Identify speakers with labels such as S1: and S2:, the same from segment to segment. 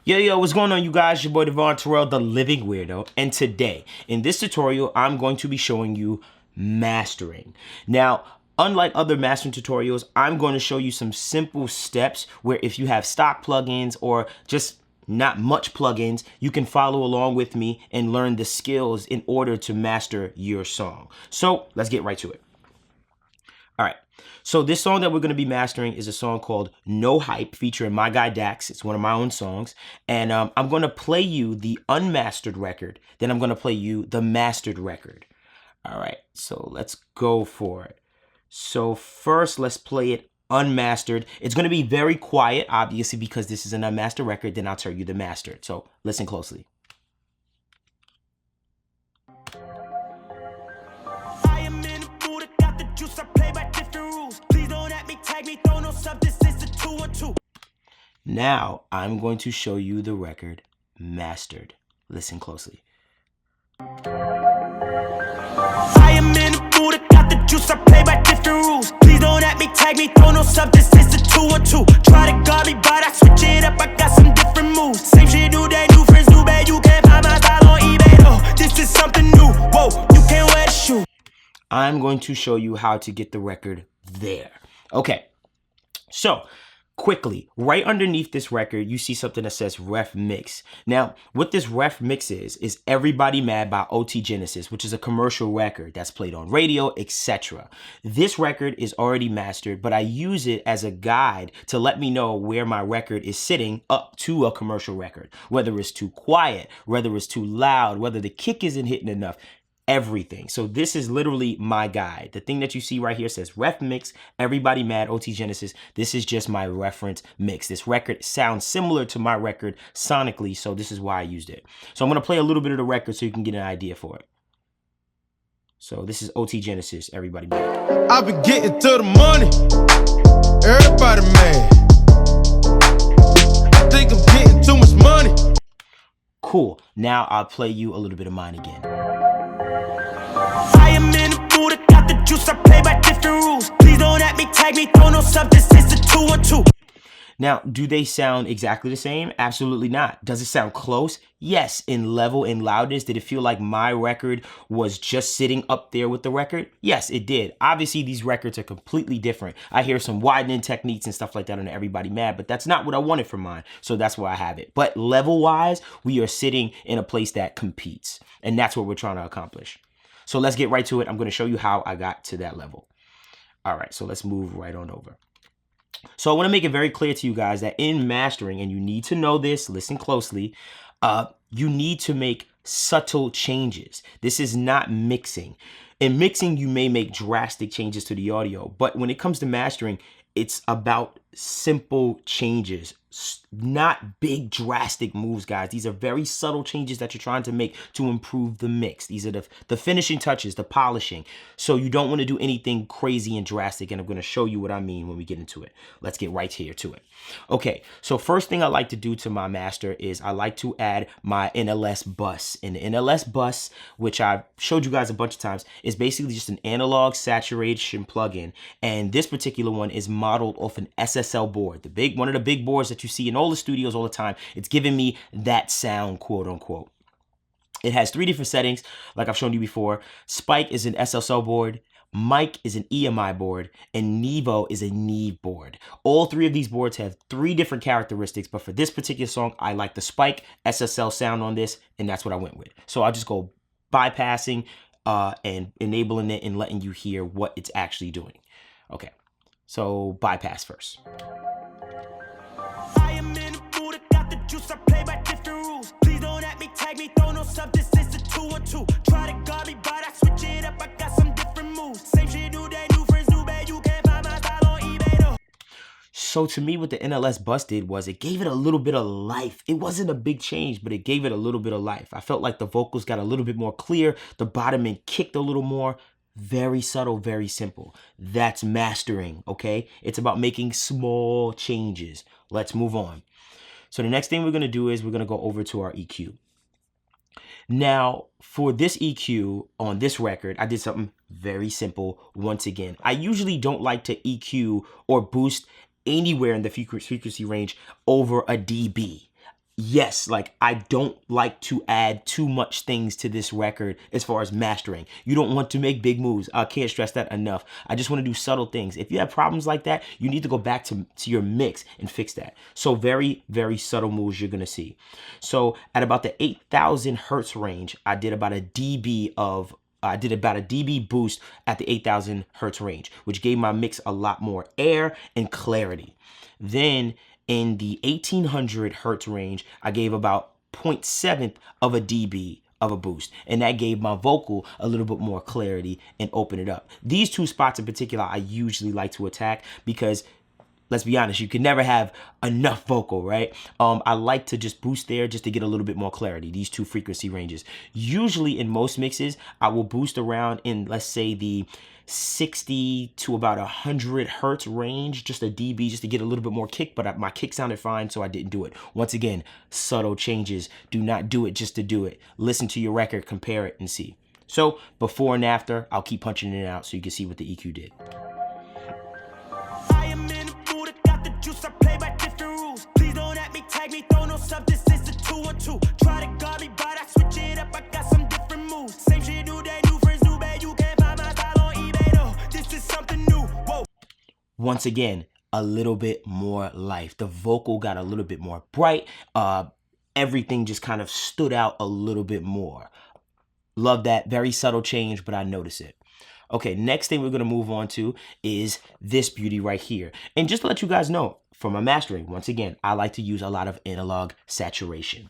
S1: Yo, what's going on, you guys? Your boy Devvon Terrell, the living weirdo. And today, in this tutorial, I'm going to be showing you mastering. Now, unlike other mastering tutorials, I'm going to show you some simple steps where if you have stock plugins or just not much plugins, you can follow along with me and learn the skills in order to master your song. So let's get right to it. All right, so this song that we're going to be mastering is a song called No Hype featuring my guy Dax. It's one of my own songs. And I'm going to play you the unmastered record. Then I'm going to play you the mastered record. All right, so let's go for it. So first, let's play it unmastered. It's going to be very quiet, obviously, because this is an unmastered record. Then I'll tell you the mastered. So listen closely. Now I'm going to show you the record mastered. Listen closely.
S2: I am in the mood, I got the juice, I play by different rules. Please don't at me, tag me, throw no substance, it's a 2-on-2. Try to guard me, but I switch it up, I got some different moves. Same shit, new day, new friends, new bad. You can't find my style on eBay, though. This is something new, whoa, you can't wear the shoe.
S1: I'm going to show you how to get the record there. Okay, so quickly, right underneath this record, you see something that says Ref Mix. Now, what this Ref Mix is Everybody Mad by OT Genesis, which is a commercial record that's played on radio, etc. This record is already mastered, but I use it as a guide to let me know where my record is sitting up to a commercial record, whether it's too quiet, whether it's too loud, whether the kick isn't hitting enough. Everything. So this is literally my guide. The thing that you see right here says Ref Mix, Everybody Mad, OT Genesis. This is just my reference mix. This record sounds similar to my record sonically, so this is why I used it. So I'm going to play a little bit of the record so you can get an idea for it. So this is OT Genesis, Everybody Mad.
S3: I've been getting to the money. Everybody mad. I think I'm getting too much money.
S1: Cool. Now I'll play you a little bit of mine again.
S2: I am in the mood, I got the juice, I play by different rules. Please don't at me, tag me, throw no substance, it's a 2-on-2.
S1: Now, do they sound exactly the same? Absolutely not. Does it sound close? Yes. In level and loudness, did it feel like my record was just sitting up there with the record? Yes, it did. Obviously, these records are completely different. I hear some widening techniques and stuff like that on Everybody Mad, but that's not what I wanted for mine, so that's why I have it. But level-wise, we are sitting in a place that competes, and that's what we're trying to accomplish. So let's get right to it. I'm going to show you how I got to that level. All right, so let's move right on over. So I want to make it very clear to you guys that in mastering, and you need to know this, listen closely, you need to make subtle changes. This is not mixing. In mixing, you may make drastic changes to the audio, but when it comes to mastering, it's about simple changes, not big drastic moves, guys. These are very subtle changes that you're trying to make to improve the mix. These are the finishing touches, the polishing. So you don't want to do anything crazy and drastic, and I'm going to show you what I mean when we get into it. Let's get right here to it. Okay, so first thing I like to do to my master is I like to add my Nls Bus. And the Nls Bus, which I've showed you guys a bunch of times, is basically just an analog saturation plugin. And this particular one is modeled off an SSL board, one of the big boards that you see in all the studios all the time. It's giving me that sound, quote unquote. It has 3 different settings, like I've shown you before. Spike is an SSL board, mic is an EMI board, and Nevo is a Neve board. All 3 of these boards have 3 different characteristics, but for this particular song, I like the Spike SSL sound on this, and that's what I went with. So I'll just go bypassing and enabling it and letting you hear what it's actually doing. Okay, so bypass first.
S2: I am in the mood, I got the juice, I play by different rules. Please don't at me, tag me, throw no substance, it's a 2-on-2. Try to guard me, but I switch it up, I got some different moves. Same shit, new day, new friends, new bad. You can't find my style on eBay, though.
S1: So to me, what the NLS Bus did was it gave it a little bit of life. It wasn't a big change, but it gave it a little bit of life. I felt like the vocals got a little bit more clear. The bottom end kicked a little more. Very subtle, very simple. That's mastering, okay? It's about making small changes. Let's move on. So the next thing we're going to do is we're going to go over to our EQ. Now, for this EQ on this record, I did something very simple once again. I usually don't like to EQ or boost anywhere in the frequency range over a dB. yes, like I don't like to add too much things to this record as far as mastering. You don't want to make big moves. I can't stress that enough. I just want to do subtle things. If you have problems like that, you need to go back to your mix and fix that. So very, very subtle moves you're going to see. So at about the 8,000 hertz range, I did about a dB boost at the 8,000 hertz range, which gave my mix a lot more air and clarity. Then in the 1800 hertz range, I gave about 0.7 of a dB of a boost, and that gave my vocal a little bit more clarity and open it up. These two spots in particular I usually like to attack because, let's be honest, you can never have enough vocal, right? I like to just boost there just to get a little bit more clarity, these two frequency ranges. Usually in most mixes, I will boost around in, let's say, the 60 to about 100 hertz range, just a dB, just to get a little bit more kick, but my kick sounded fine, so I didn't do it. Once again, subtle changes. Do not do it just to do it. Listen to your record, compare it, and see. So before and after, I'll keep punching it out so you can see what the EQ did.
S2: I am in the mood, I got the juice, I play by different rules. Please don't at me, tag me, throw no substance, it's a 2-on-2. Try to guard me, but I switch it up, I got some different moves. Same shit, new day, new friends, new bad, you can't find my style on eBay, no. This is something new, whoa.
S1: Once again, a little bit more life. The vocal got a little bit more bright. Everything just kind of stood out a little bit more. Love that. Very subtle change, but I notice it. Okay, next thing we're going to move on to is this beauty right here. And just to let you guys know, for my mastering, once again, I like to use a lot of analog saturation.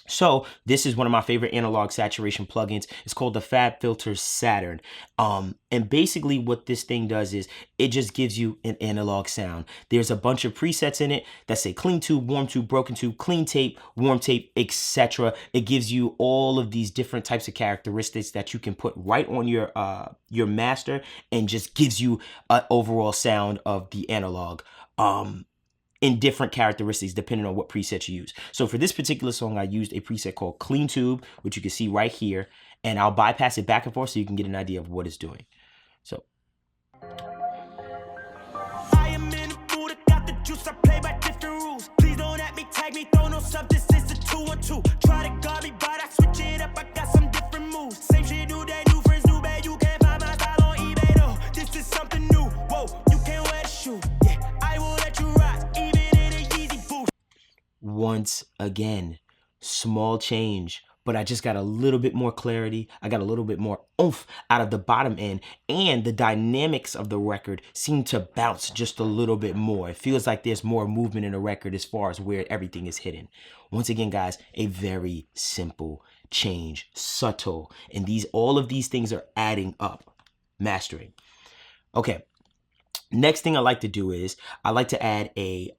S1: So this is one of my favorite analog saturation plugins. It's called the Fabfilter Saturn. And basically what this thing does is it just gives you an analog sound. There's a bunch of presets in it that say clean tube, warm tube, broken tube, clean tape, warm tape, etc. It gives you all of these different types of characteristics that you can put right on your master and just gives you an overall sound of the analog. In different characteristics depending on what preset you use. So for this particular song, I used a preset called Clean Tube, which you can see right here, and I'll bypass it back and forth so you can get an idea of what it's doing. So.
S2: I am in the mood, I got the juice, I play by different rules. Please don't at me, tag me, throw no substance, it's a 2-on-2. Try to guard me, but I switch it up, I got some different moves. Same shit, new day, new friends, new bad, you can't find my style on eBay, no. This is something new, whoa, you can't wear the shoe. Yeah, I will let you rock.
S1: Once again, small change, but I just got a little bit more clarity. I got a little bit more oomph out of the bottom end, and the dynamics of the record seem to bounce just a little bit more. It feels like there's more movement in the record as far as where everything is hidden. Once again, guys, a very simple change, subtle, and all of these things are adding up. Mastering. Okay, next thing I like to do is I like to add a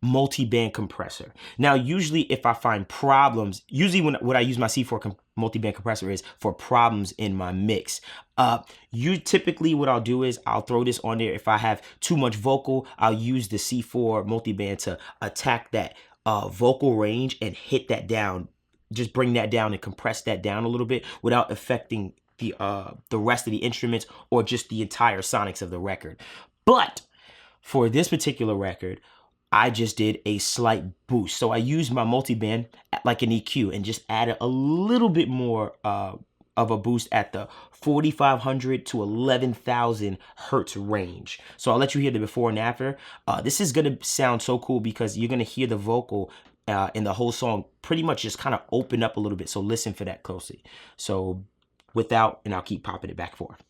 S1: multiband compressor. Now, usually if I find problems, usually what I use my C4 multiband compressor is for problems in my mix. Typically what I'll do is I'll throw this on there. If I have too much vocal, I'll use the C4 multiband to attack that vocal range and hit that down. Just bring that down and compress that down a little bit without affecting the rest of the instruments or just the entire sonics of the record. But for this particular record, I just did a slight boost. So I used my multiband like an EQ and just added a little bit more of a boost at the 4,500 to 11,000 hertz range. So I'll let you hear the before and after. This is going to sound so cool because you're going to hear the vocal in the whole song pretty much just kind of open up a little bit. So listen for that closely. So without, and I'll keep popping it back and forth.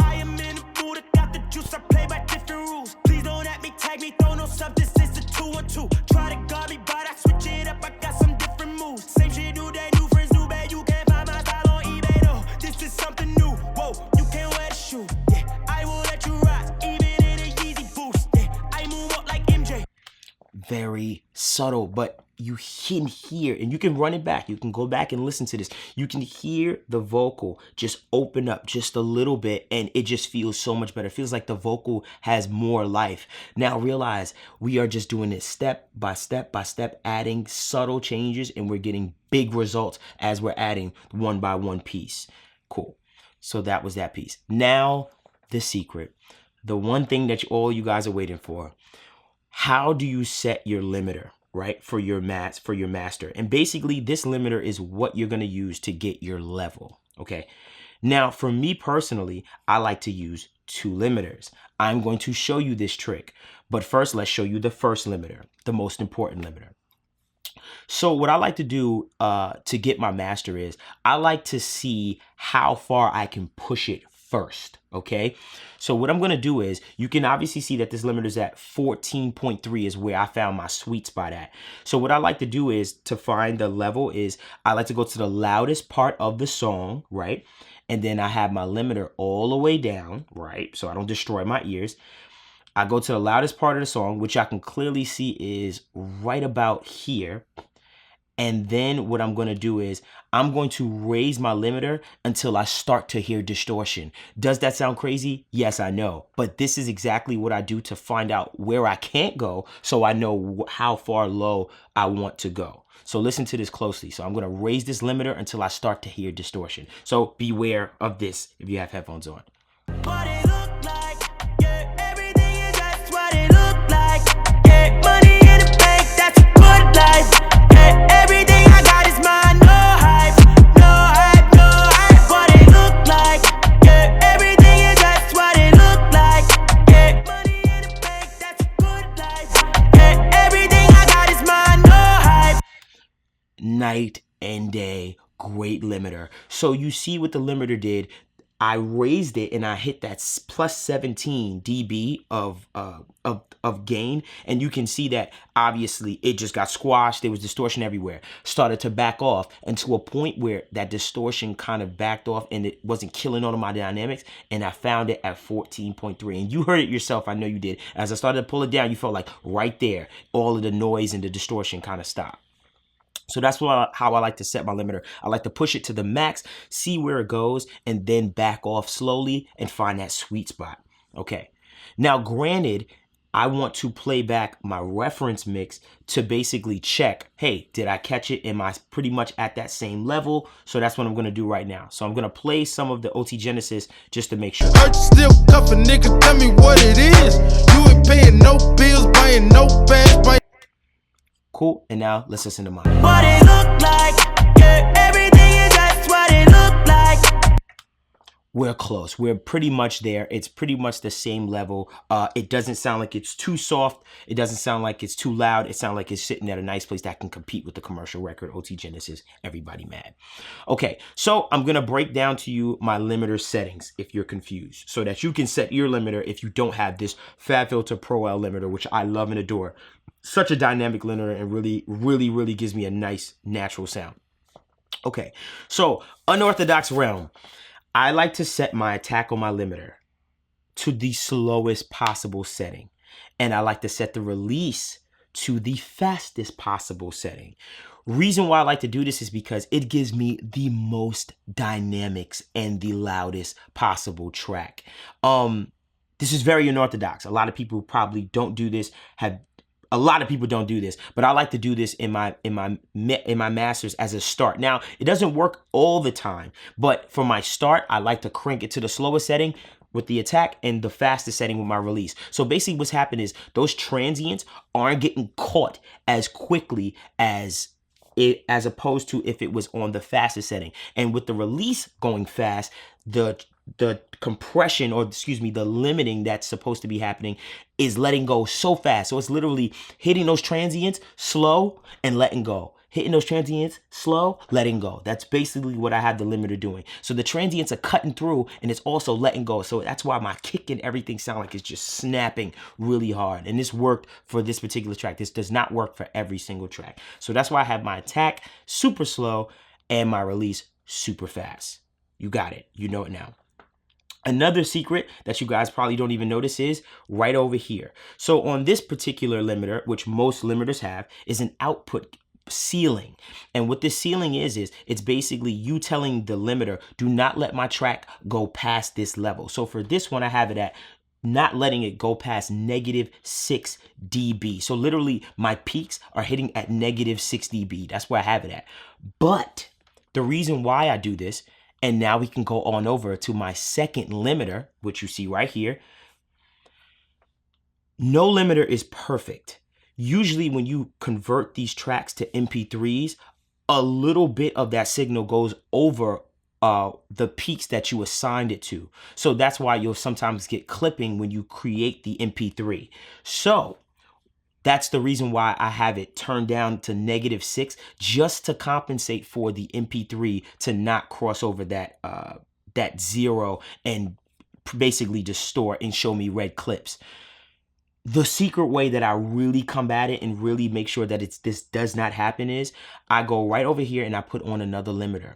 S2: I am in the mood, I got the juice, I play by different rules. Please don't at me, tag me, throw no substance, it's a 2-on-2. Try to guard me, but I switch it up, I got some different moves. Same shit, new day, new friends, new bad, you can't find my style on eBay, no. This is something new, whoa, you can't wear the shoe. Yeah, I will let you rock, even in a Yeezy boost. Yeah, I move up like MJ.
S1: Very subtle, but you can hear, and you can run it back. You can go back and listen to this. You can hear the vocal just open up just a little bit, and it just feels so much better. It feels like the vocal has more life. Now realize we are just doing it step by step by step, adding subtle changes, and we're getting big results as we're adding one by one piece. Cool. So that was that piece. Now the secret, the one thing that all you guys are waiting for. how do you set your limiter, right, for your master? And basically, this limiter is what you're going to use to get your level, okay? Now, for me personally, I like to use 2 limiters. I'm going to show you this trick, but first, let's show you the first limiter, the most important limiter. So what I like to do to get my master is I like to see how far I can push it first, okay? So what I'm going to do is, you can obviously see that this limiter is at 14.3 is where I found my sweet spot at. So what I like to do is, to find the level, is I like to go to the loudest part of the song, right? And then I have my limiter all the way down, right? So I don't destroy my ears. I go to the loudest part of the song, which I can clearly see is right about here. And then what I'm going to do is I'm going to raise my limiter until I start to hear distortion. Does that sound crazy? Yes, I know. But this is exactly what I do to find out where I can't go, so I know how far low I want to go. So listen to this closely. So I'm going to raise this limiter until I start to hear distortion. So beware of this if you have headphones on.
S2: What it look like, yeah, everything is just what it look like, yeah, money in the bank, that's a good life, yeah, everything I got is mine, no hype, no hype, no hype. What it look like, yeah, everything is just what it look like, yeah, money in the bank, that's a good life, yeah, everything I got is mine, no hype.
S1: Night and day, great limiter. So you see what the limiter did. I raised it and I hit that plus 17 dB of gain, and you can see that obviously it just got squashed. There was distortion everywhere. Started to back off, and to a point where that distortion kind of backed off and it wasn't killing all of my dynamics, and I found it at 14.3. And you heard it yourself, I know you did. As I started to pull it down, you felt like right there, all of the noise and the distortion kind of stopped. So that's how I like to set my limiter. I like to push it to the max, see where it goes, and then back off slowly and find that sweet spot. Okay. Now, granted, I want to play back my reference mix to basically check, hey, did I catch it? Am I pretty much at that same level? So that's what I'm going to do right now. So I'm going to play some of the OT Genesis just to make sure.
S3: Heard you still cuffing, nigga, tell me what it is. You ain't paying no bills, buying no bags, buying.
S1: Cool. And now let's listen to mine.
S2: What it look like, yeah, everything is just what it look like.
S1: We're close. We're pretty much there. It's pretty much the same level. It doesn't sound like it's too soft. It doesn't sound like it's too loud. It sounds like it's sitting at a nice place that can compete with the commercial record, OT Genesis, everybody mad. Okay, so I'm going to break down to you my limiter settings if you're confused, so that you can set your limiter if you don't have this Fabfilter Pro L limiter, which I love and adore. Such a dynamic limiter, and really gives me a nice natural sound. Okay, so unorthodox realm. I like to set my attack on my limiter to the slowest possible setting. And I like to set the release to the fastest possible setting. Reason why I like to do this is because it gives me the most dynamics and the loudest possible track. This is very unorthodox. A lot of people probably don't do this, a lot of people don't do this, but I like to do this in my masters as a start. Now, it doesn't work all the time, but for my start, I like to crank it to the slowest setting with the attack and the fastest setting with my release. So basically what's happened is those transients aren't getting caught as quickly as opposed to if it was on the fastest setting. And with the release going fast, the compression, or excuse me, the limiting that's supposed to be happening is letting go so fast. So it's literally hitting those transients slow and letting go. Hitting those transients slow, letting go. That's basically what I have the limiter doing. So the transients are cutting through and it's also letting go. So that's why my kick and everything sound like it's just snapping really hard. And this worked for this particular track. This does not work for every single track. So that's why I have my attack super slow and my release super fast. You got it. You know it now. Another secret that you guys probably don't even notice is right over here. So on this particular limiter, which most limiters have, is an output ceiling. And what this ceiling is it's basically you telling the limiter, do not let my track go past this level. So for this one, I have it at not letting it go past -6 dB. So literally my peaks are hitting at -6 dB. That's where I have it at. But the reason why I do this, and now we can go on over to my second limiter, which you see right here. No limiter is perfect. Usually when you convert these tracks to MP3s, a little bit of that signal goes over the peaks that you assigned it to. So that's why you'll sometimes get clipping when you create the MP3. So that's the reason why I have it turned down to -6, just to compensate for the MP3 to not cross over that 0 and basically distort and show me red clips. The secret way that I really combat it and really make sure that this does not happen is I go right over here and I put on another limiter.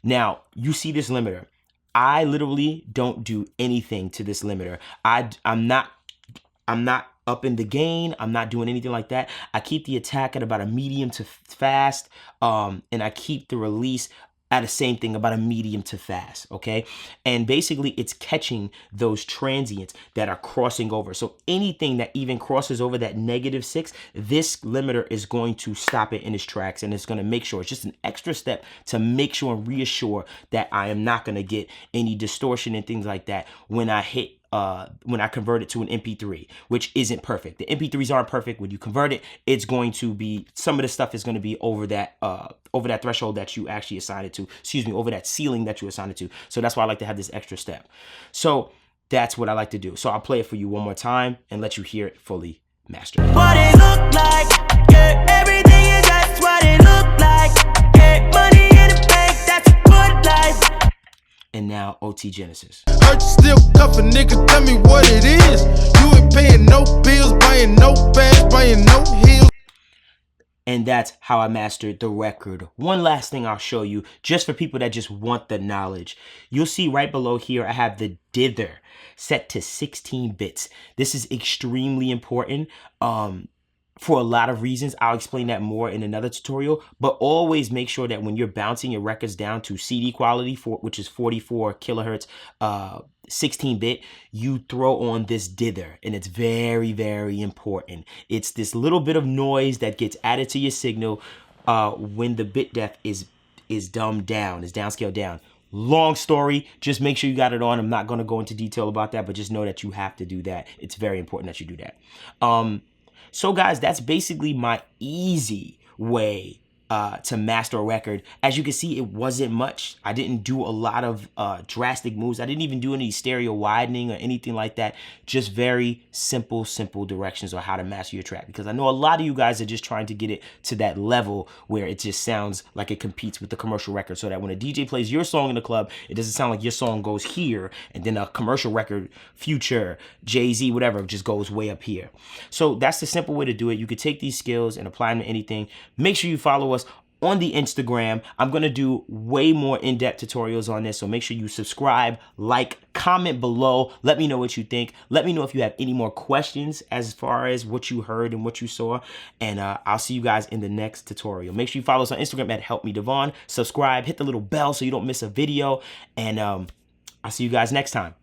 S1: Now, you see this limiter. I literally don't do anything to this limiter. I'm not upping the gain. I'm not doing anything like that. I keep the attack at about a medium to fast, and I keep the release at the same thing, about a medium to fast, okay? And basically it's catching those transients that are crossing over. So anything that even crosses over that -6, this limiter is going to stop it in its tracks, and it's gonna make sure, it's just an extra step to make sure and reassure that I am not gonna get any distortion and things like that when I hit when I convert it to an MP3, which isn't perfect. The MP3s aren't perfect. When you convert it, it's going to be, some of the stuff is going to be over that threshold that you actually assigned it to. Excuse me, over that ceiling that you assigned it to. So that's why I like to have this extra step. So that's what I like to do. So I'll play it for you one more time and let you hear it fully mastered.
S2: What it look like, yeah, everything is just what it look like, yeah, money in the bank, that's a good life.
S1: And now OT Genesis.
S3: Heard you still cuffin', nigga, tell me what it is. You ain't paying no bills, buying no bags, buying no heels.
S1: And that's how I mastered the record. One last thing I'll show you, just for people that just want the knowledge. You'll see right below here, I have the dither set to 16 bits. This is extremely important for a lot of reasons. I'll explain that more in another tutorial, but always make sure that when you're bouncing your records down to CD quality, which is 44 kilohertz, 16-bit, you throw on this dither, and it's very, very important. It's this little bit of noise that gets added to your signal when the bit depth is dumbed down, is downscaled down. Long story, just make sure you got it on. I'm not going to go into detail about that, but just know that you have to do that. It's very important that you do that. So guys, that's basically my easy way to master a record. As you can see, it wasn't much. I didn't do a lot of drastic moves. I didn't even do any stereo widening or anything like that. Just very simple directions on how to master your track. Because I know a lot of you guys are just trying to get it to that level where it just sounds like it competes with the commercial record, so that when a DJ plays your song in the club, it doesn't sound like your song goes here and then a commercial record, Future, Jay-Z, whatever, just goes way up here. So that's the simple way to do it. You could take these skills and apply them to anything. Make sure you follow us on the Instagram. I'm going to do way more in-depth tutorials on this, so make sure you subscribe, like, comment below. Let me know what you think. Let me know if you have any more questions as far as what you heard and what you saw, and I'll see you guys in the next tutorial. Make sure you follow us on Instagram at HelpMeDevvon. Subscribe, hit the little bell so you don't miss a video, and I'll see you guys next time.